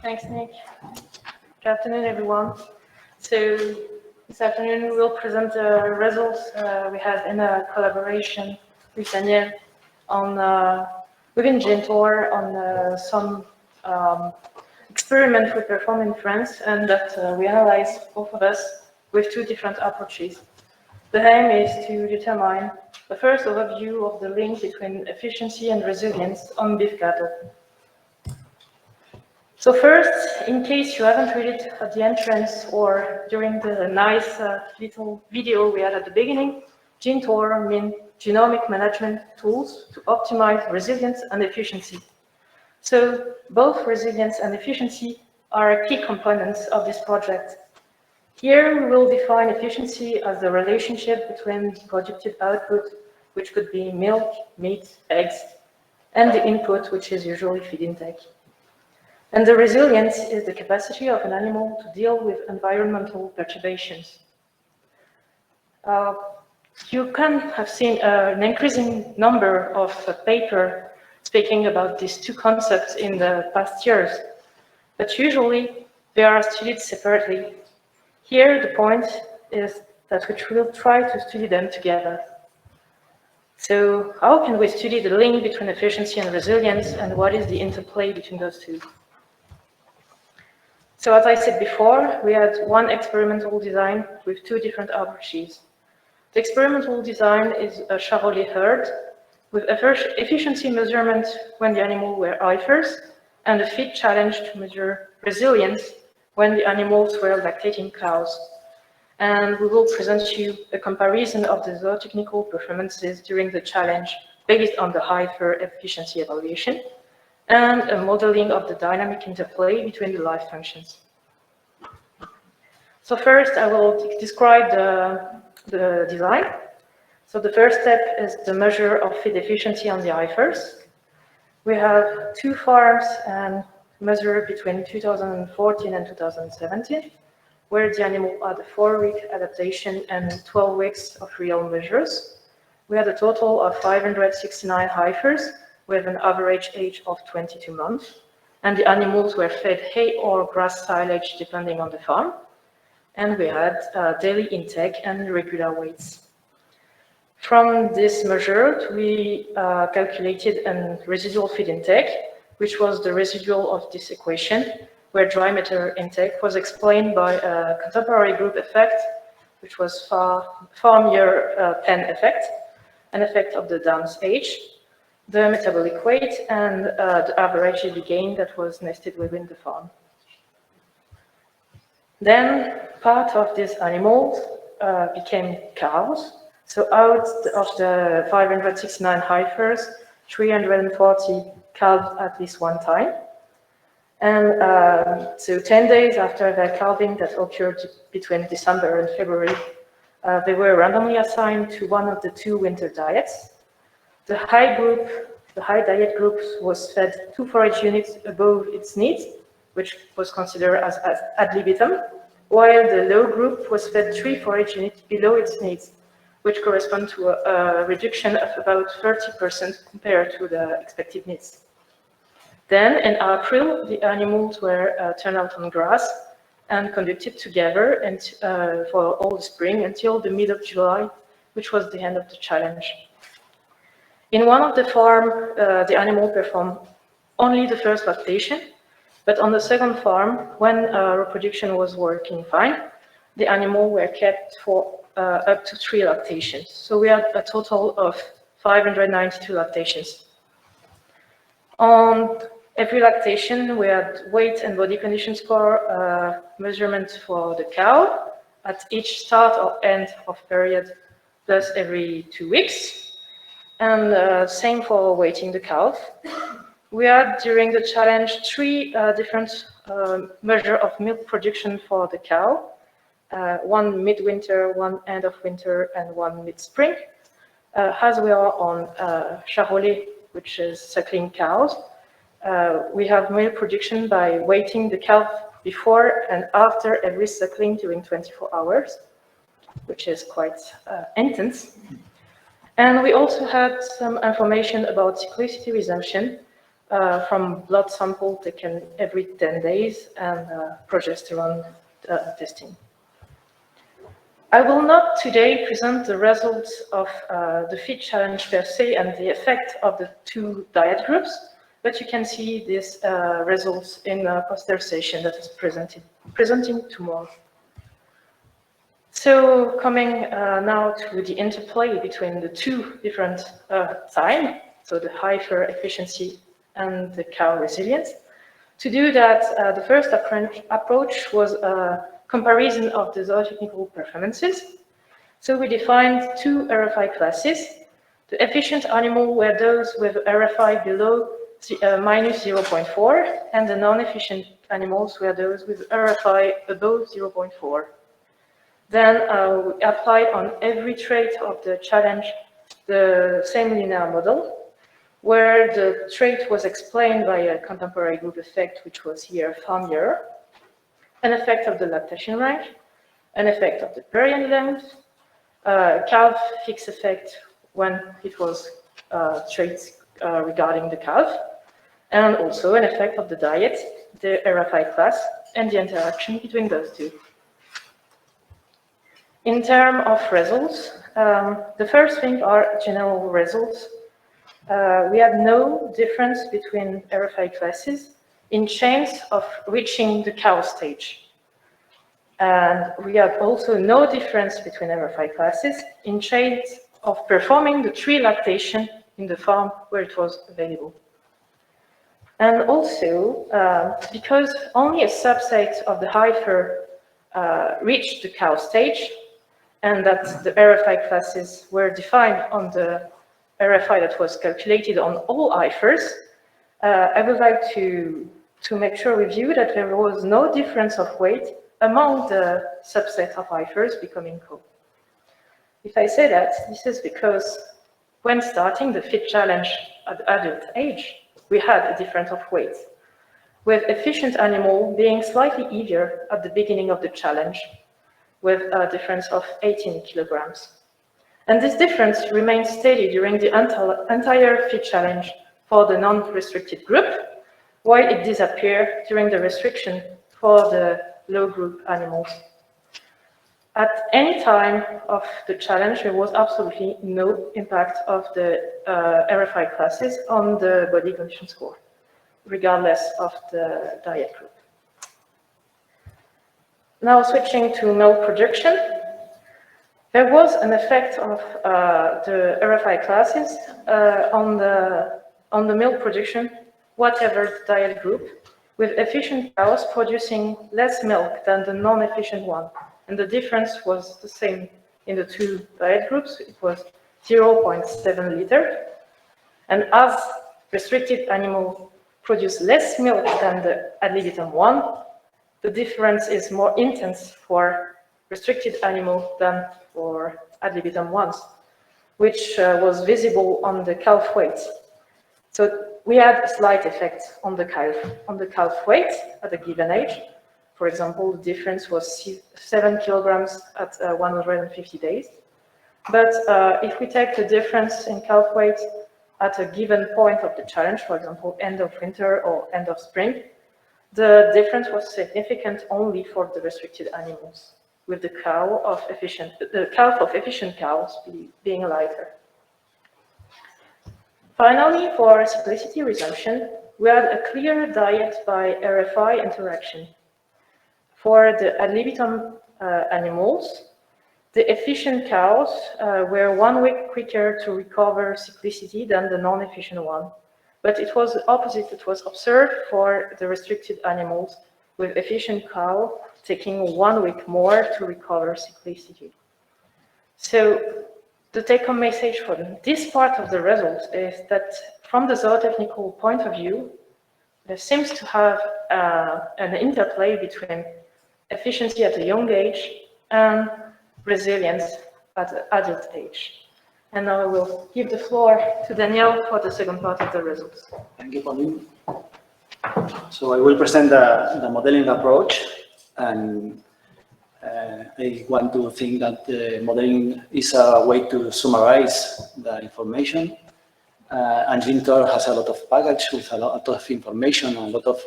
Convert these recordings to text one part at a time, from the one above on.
Thanks, Nick. Good afternoon, everyone. So this afternoon we will present the results we have in a collaboration with Daniel on within Gentor on some experiment we performed in France and that we analyzed, both of us, with two different approaches. The aim is to determine the first overview of the link between efficiency and resilience on beef cattle. So first, in case you haven't read it at the entrance or during the nice little video we had at the beginning, Gentor means genomic management tools to optimize resilience and efficiency. So both resilience and efficiency are key components of this project. Here we will define efficiency as the relationship between productive output, which could be milk, meat, eggs, and the input, which is usually feed intake. And the resilience is the capacity of an animal to deal with environmental perturbations. You can have seen an increasing number of papers speaking about these two concepts in the past years, but usually they are studied separately. Here the point is that we will try to study them together. So how can we study the link between efficiency and resilience, and what is the interplay between those two? So as I said before, we had one experimental design with two different approaches. The experimental design is a Charolais herd with efficiency measurement when the animals were heifers and a feed challenge to measure resilience when the animals were lactating cows. And we will present you a comparison of the zootechnical performances during the challenge based on the heifer efficiency evaluation, and a modeling of the dynamic interplay between the life functions. So first, I will describe the design. So the first step is the measure of feed efficiency on the heifers. We have two farms and measure between 2014 and 2017, where the animal had a 4-week adaptation and 12 weeks of real measures. We had a total of 569 heifers, with an average age of 22 months, and the animals were fed hay or grass silage depending on the farm, and we had daily intake and regular weights. From this measure, we calculated a residual feed intake, which was the residual of this equation, where dry matter intake was explained by a contemporary group effect, which was farm year pen effect, an effect of the downs age, the metabolic weight, and the average daily gain that was nested within the farm. Then part of these animals became cows. So out of the 569 heifers, 340 calved at least one time. And so 10 days after their calving that occurred between December and February, they were randomly assigned to one of the two winter diets. The high diet group was fed 2 forage units above its needs, which was considered as ad libitum, while the low group was fed 3 forage units below its needs, which correspond to a reduction of about 30% compared to the expected needs. Then in April, the animals were turned out on grass and conducted together and, for all the spring until the mid of July, which was the end of the challenge. In one of the farms, the animal performed only the first lactation, but on the second farm, when reproduction was working fine, the animals were kept for up to 3 lactations. So we had a total of 592 lactations. On every lactation, we had weight and body condition score measurement for the cow at each start or end of period, plus every 2 weeks. And same for weighting the calf. We had during the challenge 3 different measures of milk production for the cow, one midwinter, one end of winter, and one mid-spring. As we are on Charolais, which is suckling cows, we have milk production by weighting the calf before and after every suckling during 24 hours, which is quite intense. And we also had some information about cyclicity resumption, from blood sample taken every 10 days and progesterone testing. I will not today present the results of the fit challenge per se and the effect of the two diet groups, but you can see these results in a poster session that is presenting tomorrow. So coming now to the interplay between the two different time, so the heifer efficiency and the cow resilience. To do that, the first approach was a comparison of the zootechnical performances. So we defined two RFI classes. The efficient animal were those with RFI below minus 0.4, and the non-efficient animals were those with RFI above 0.4. Then we applied on every trait of the challenge the same linear model, where the trait was explained by a contemporary group effect, which was here farm year, an effect of the lactation rank, an effect of the period length, calf fixed effect when it was traits regarding the calf, and also an effect of the diet, the RFI class, and the interaction between those two. In terms of results, the first thing are general results. We had no difference between RFI classes in chance of reaching the cow stage. And we had also no difference between RFI classes in chance of performing the tree lactation in the farm where it was available. And also, because only a subset of the heifer reached the cow stage, and that the RFI classes were defined on the RFI that was calculated on all heifers, I would like to make sure with you that there was no difference of weight among the subset of heifers becoming cow. If I say that, this is because when starting the fit challenge at adult age, we had a difference of weight, with efficient animal being slightly heavier at the beginning of the challenge, with a difference of 18 kilograms. And this difference remained steady during the entire fit challenge for the non-restricted group, while it disappeared during the restriction for the low group animals. At any time of the challenge, there was absolutely no impact of the RFI classes on the body condition score, regardless of the diet group. Now switching to milk production, there was an effect of the RFI classes on the milk production, whatever the diet group, with efficient cows producing less milk than the non-efficient one. And the difference was the same in the two diet groups. It was 0.7 liter. And as restricted animals produce less milk than the ad libitum one, the difference is more intense for restricted animals than for ad libitum ones, which was visible on the calf weight. So we had a slight effect on the calf weight at a given age. For example, the difference was 7 kilograms at 150 days. But if we take the difference in calf weight at a given point of the challenge, for example, end of winter or end of spring, the difference was significant only for the restricted animals, with the calf of efficient cows being lighter. Finally, for cyclicity resumption, we had a clear diet by RFI interaction. For the ad libitum animals, the efficient cows were 1 week quicker to recover cyclicity than the non-efficient one. But it was the opposite that was observed for the restricted animals, with efficient cow taking 1 week more to recover cyclicity. So the take-home message for this part of the results is that from the zootechnical point of view, there seems to have an interplay between efficiency at a young age and resilience at an adult age. And now I will give the floor to Daniel for the second part of the results. Thank you, Pauline. So I will present the modeling approach, and I want to think that the modeling is a way to summarize the information and Gintor has a lot of package with a lot of information, a lot of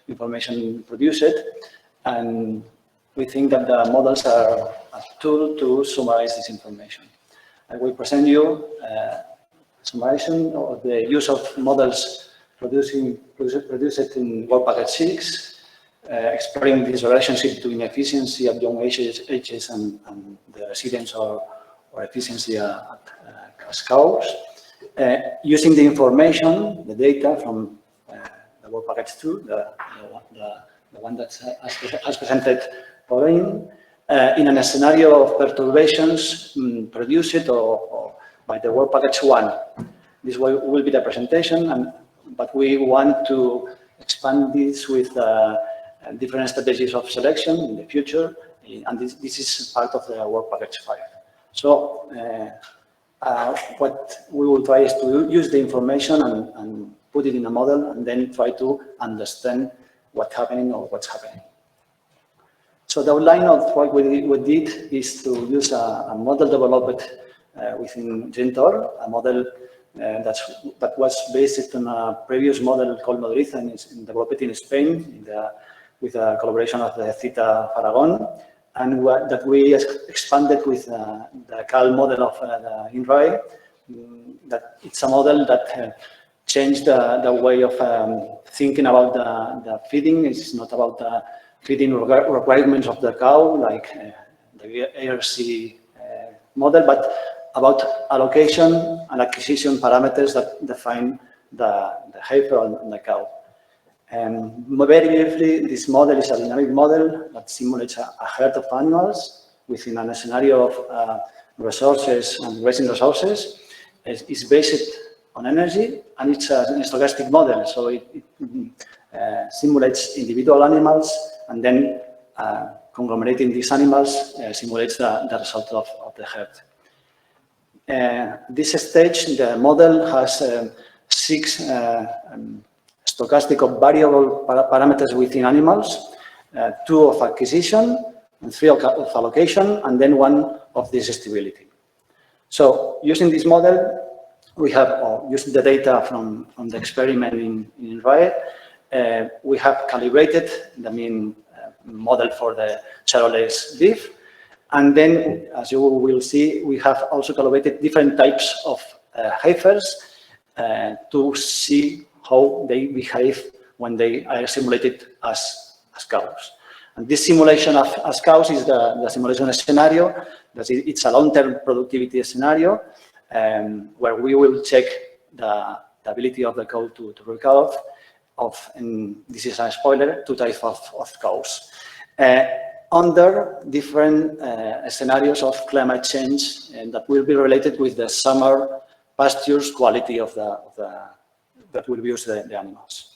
information produced. And we think that the models are a tool to summarize this information. I will present you summarization of the use of models produced in Work Package 6, exploring this relationship between efficiency at young ages and the resilience or efficiency as cows, using the information, the data from the Work Package 2, the one that has presented Pauline, in a scenario of perturbations produced or by the Work Package 1. This will be the presentation, but we want to expand this with different strategies of selection in the future, and this is part of the Work Package 5. So what we will try is to use the information and put it in a model and then try to understand what's happening or what's happening. So the outline of what we did is to use a model developed within Gintor, a model that was based on a previous model called Madrid and is developed in Spain with a collaboration of the Theta Aragon, and that we expanded with the Cal model of the INRAE. That it's a model that changed the way of thinking about the feeding. It's not about the feeding requirements of the cow, like the ARC model, but about allocation and acquisition parameters that define the heifer on the cow. Very briefly, this model is a dynamic model that simulates a herd of animals within a scenario of resources and grazing resources. It's based on energy, and it's a stochastic model, so it simulates individual animals, and then conglomerating these animals simulates the result of the herd. This stage, the model has 6 stochastic or variable parameters within animals, 2 of acquisition, and 3 of allocation, and then 1 of digestibility. So using this model, we have used the data from the experiment in RAE. We have calibrated the mean model for the Charolais beef. And then, as you will see, we have also calibrated different types of heifers to see how they behave when they are simulated as cows. And this simulation as cows is the simulation scenario. It's a long-term productivity scenario where we will check the ability of the cow to recover and this is a spoiler, 2 types of cows. Under different scenarios of climate change and that will be related with the summer pastures quality of that will use the animals.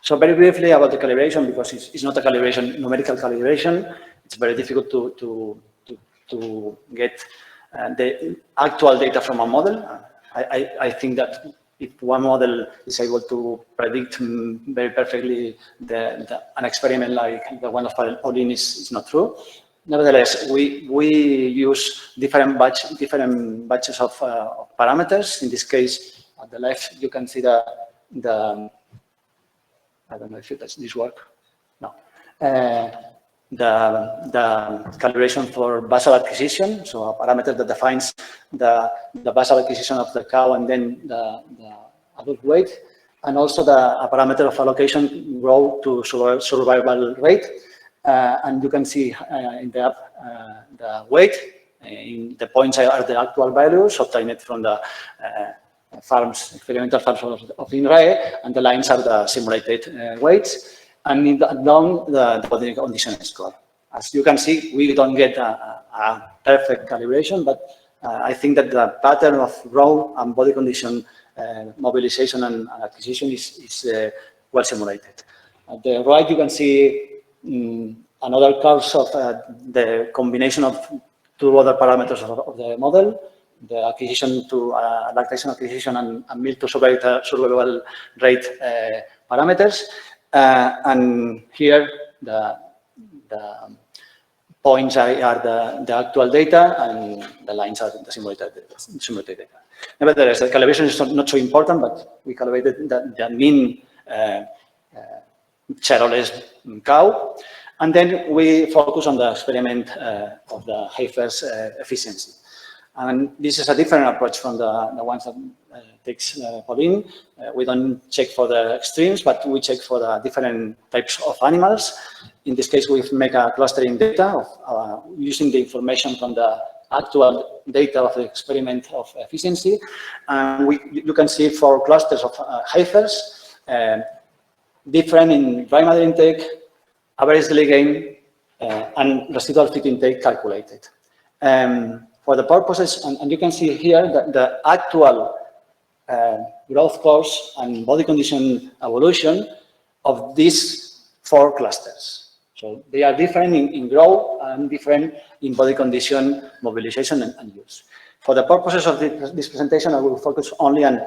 So very briefly about the calibration, because it's not a calibration, numerical calibration. It's very difficult to get the actual data from a model. I think that if one model is able to predict very perfectly an experiment like the one of Pauline is not true. Nevertheless, we use different batches of parameters. In this case, at the left, you can see the I don't know if this work. No. The calibration for basal acquisition, so a parameter that defines the basal acquisition of the cow and then the adult weight, and also a parameter of allocation row to survival rate. And you can see in the the weight, in the points are the actual values obtained from the experimental farms of INRAE, and the lines are the simulated weights. And in down the body condition score. As you can see, we don't get a perfect calibration, but I think that the pattern of row and body condition mobilization and acquisition is well simulated. At the right, you can see another curves of the combination of 2 other parameters of the model, the acquisition to lactation acquisition and milk to survival rate parameters. And here, the points are the actual data, and the lines are the simulated data. Nevertheless, the calibration is not so important, but we calibrated the mean Charolais cow, and then we focus on the experiment of the heifers efficiency. And this is a different approach from the ones that takes Pauline. We don't check for the extremes, but we check for the different types of animals. In this case, we make a clustering data of, using the information from the actual data of the experiment of efficiency. And you can see 4 clusters of heifers, different in dry matter intake, average daily gain, and residual feed intake calculated. For the purposes, and you can see here that the actual growth course and body condition evolution of these 4 clusters. So they are different in growth and different in body condition mobilization and use. For the purposes of this presentation, I will focus only on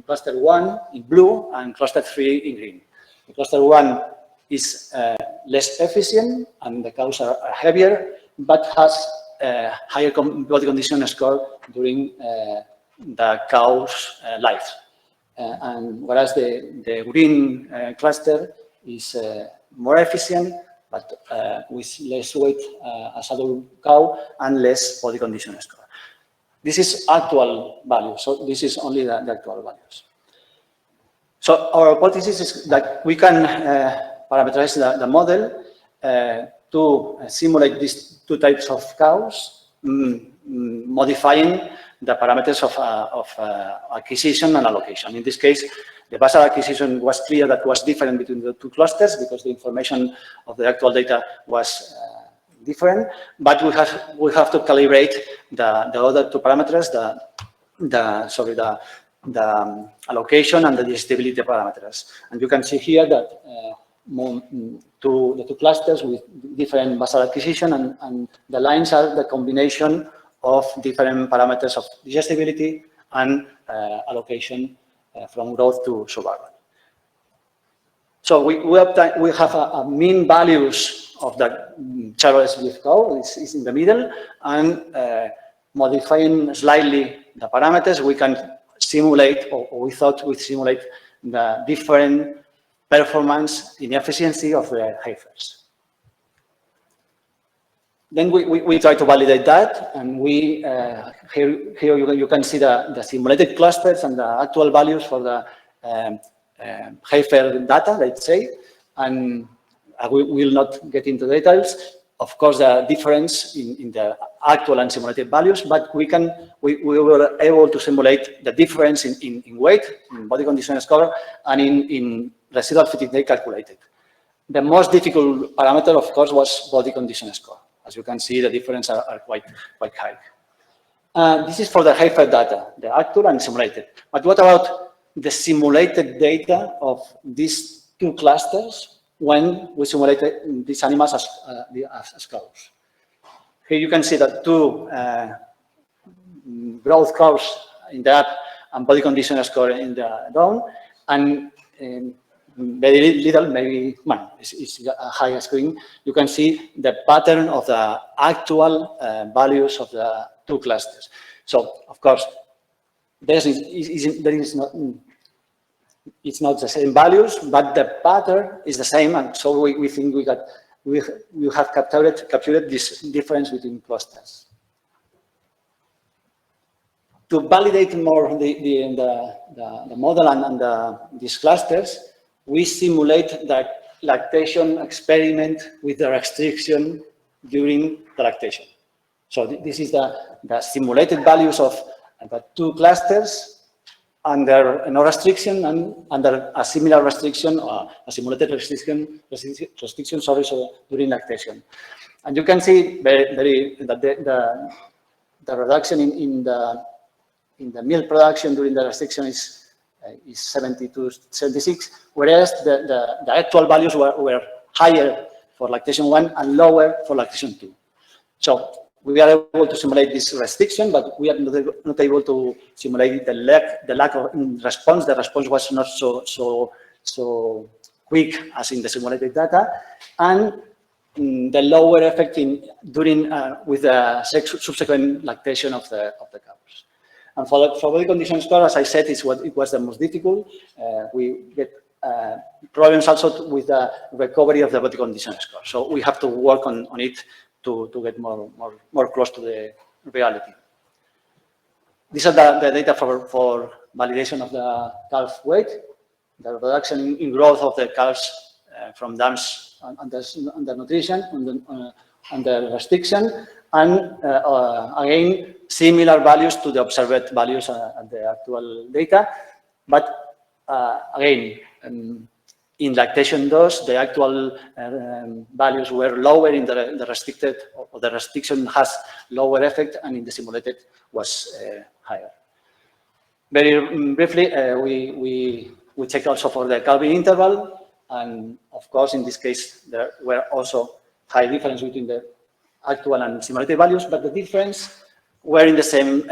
cluster 1 in blue and cluster 3 in green. The cluster 1 is less efficient and the cows are heavier, but has higher body condition score during the cow's life. And whereas the green cluster is more efficient, but with less weight as adult cow and less body condition score. This is actual value, so this is only the actual values. So our hypothesis is that we can parameterize the model to simulate these 2 types of cows, modifying the parameters of acquisition and allocation. In this case, the basal acquisition was clear that was different between the 2 clusters because the information of the actual data was different, but we have to calibrate the other 2 parameters, the allocation and the digestibility parameters. And you can see here that the 2 clusters with different basal acquisition and the lines are the combination of different parameters of digestibility and allocation from growth to survival. So we have a mean values of the Charolais beef cow, is in the middle, and modifying slightly the parameters, we can simulate, or we thought we'd simulate the different performance in efficiency of the heifers. Then we try to validate that, and here you can see the simulated clusters and the actual values for the heifer data, let's say, and we will not get into details. Of course, the difference in the actual and simulated values, but we were able to simulate the difference in weight, in body condition score, and in residual feed intake calculated. The most difficult parameter, of course, was body condition score. As you can see, the difference are quite high. This is for the heifer data, the actual and simulated. But what about the simulated data of these 2 clusters when we simulated these animals as cows? Here you can see that 2 growth curves in the up and body condition score in the down, and very little, maybe it's a higher screen. You can see the pattern of the actual values of the 2 clusters. So, of course, it's not the same values, but the pattern is the same, and so we think we have captured this difference between clusters. To validate more the model and these clusters, we simulate the lactation experiment with the restriction during the lactation. So this is the simulated values of the 2 clusters under no restriction and under a similar restriction, or a simulated restriction during lactation. And you can see that the reduction in the milk production during the restriction is 70 to 76, whereas the actual values were higher for lactation 1 and lower for lactation 2. So we are able to simulate this restriction, but we are not able to simulate the lack of response. The response was not so quick as in the simulated data. And the lower effect during with the subsequent lactation of the cows. And for body condition score, as I said, it was the most difficult. We get problems also with the recovery of the body condition score. So we have to work on it to get more close to the reality. These are the data for validation of the calf weight, the reduction in growth of the calves from dams under nutrition, under restriction, and again, similar values to the observed values at the actual data. But again, in lactation dose, the actual values were lower in the restricted, or the restriction has lower effect, and in the simulated was higher. Very briefly, we checked also for the calving interval, and of course, in this case, there were also high difference between the actual and simulated values, but the difference were in the same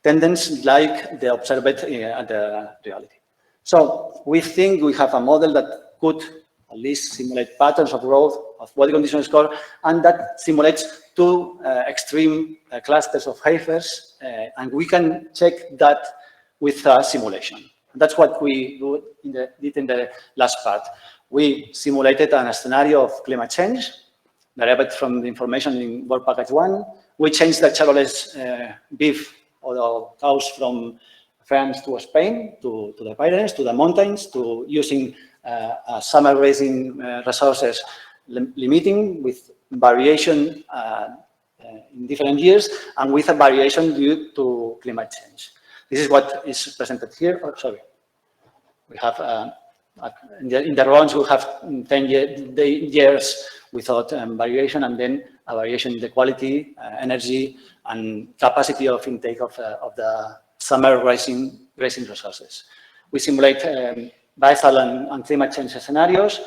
tendency like the observed at the reality. So we think we have a model that could at least simulate patterns of growth of body condition score, and that simulates two extreme clusters of heifers, and we can check that with simulation. That's what we did in the last part. We simulated a scenario of climate change derived from the information in work package 1. We changed the Charolais beef or cows from France to Spain, to the Pyrenees, to the mountains, to using summer grazing resources limiting with variation in different years, and with a variation due to climate change. This is what is presented here. Oh, sorry. We have, in the rounds, we have 10 years without variation, and then a variation in the quality, energy, and capacity of intake of the summer grazing resources. We simulate biennial and climate change scenarios,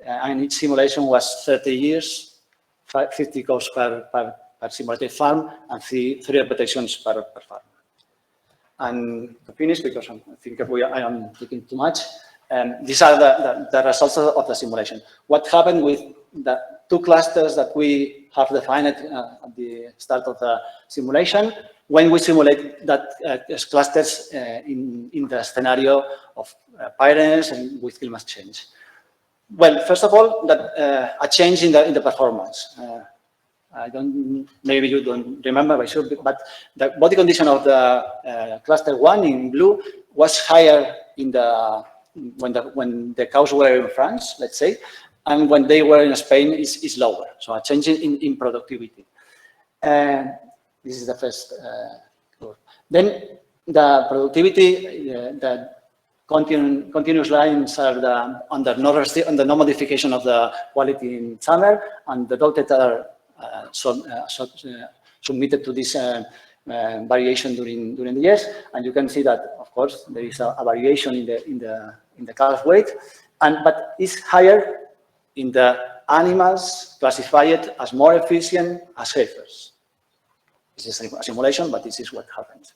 and each simulation was 30 years, 50 cows per simulated farm, and three repetitions per farm. And to finish, because I think I am taking too much, these are the results of the simulation. What happened with the two clusters that we have defined at the start of the simulation, when we simulate that clusters in the scenario of Pyrenees and with climate change? Well, first of all, that a change in the performance. Maybe you don't remember, but the body condition of the cluster 1 in blue was higher in when the cows were in France, let's say, and when they were in Spain is lower. So a change in productivity. This is the first curve. Then the productivity, the continuous lines are under no modification of the quality in summer, and the dotted are submitted to this variation during the years. And you can see that, of course, there is a variation in the calf weight, but it's higher in the animals classified as more efficient as heifers. This is a simulation, but this is what happens.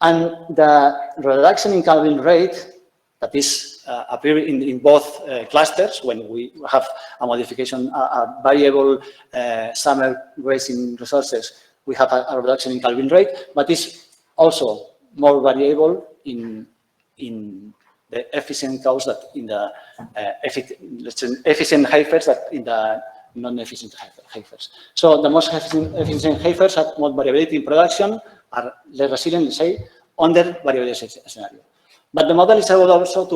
And the reduction in calving rate that is appearing in both clusters when we have a modification, a variable summer grazing resources, we have a reduction in calving rate, but it's also more variable in the efficient cows that in the efficient heifers that in the non-efficient heifers. So the most efficient heifers have more variability in production, are less resilient, let's say, under variability scenario. But the model is able also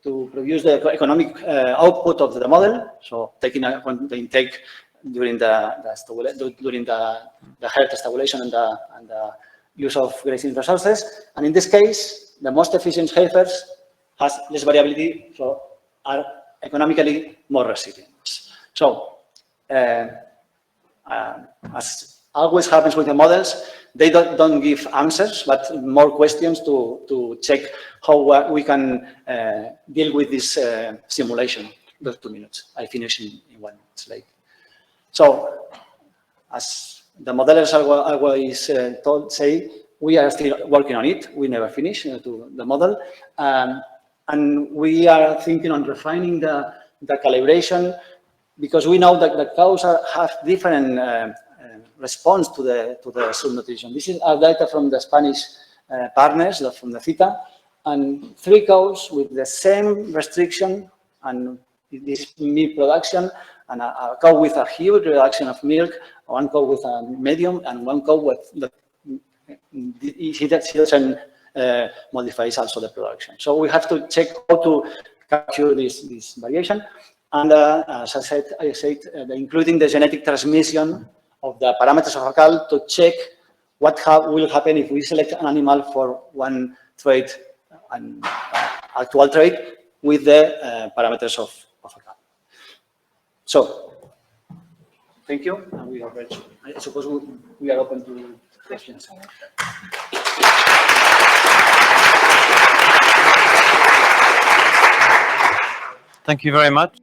to produce the economic output of the model, so taking the intake during the herd stabulation and the use of grazing resources. And in this case, the most efficient heifers has less variability, so are economically more resilient. So, as always happens with the models, they don't give answers, but more questions to check how we can deal with this simulation. Those 2 minutes. I finish in 1 slide. So, as the modelers always say, we are still working on it. We never finish the model. And we are thinking on refining the calibration because we know that the cows have different response to the subnutrition. This is our data from the Spanish partners, from the CITA, and 3 cows with the same restriction and this milk production, and a cow with a huge reduction of milk, 1 cow with a medium, and 1 cow with the he doesn't modify also the production. So we have to check how to capture this variation. And as I said, including the genetic transmission of the parameters of a cow to check what will happen if we select an animal for one trait, an actual trait, with the parameters of a cow. So, thank you. And we are ready. I suppose we are open to questions. Thank you very much.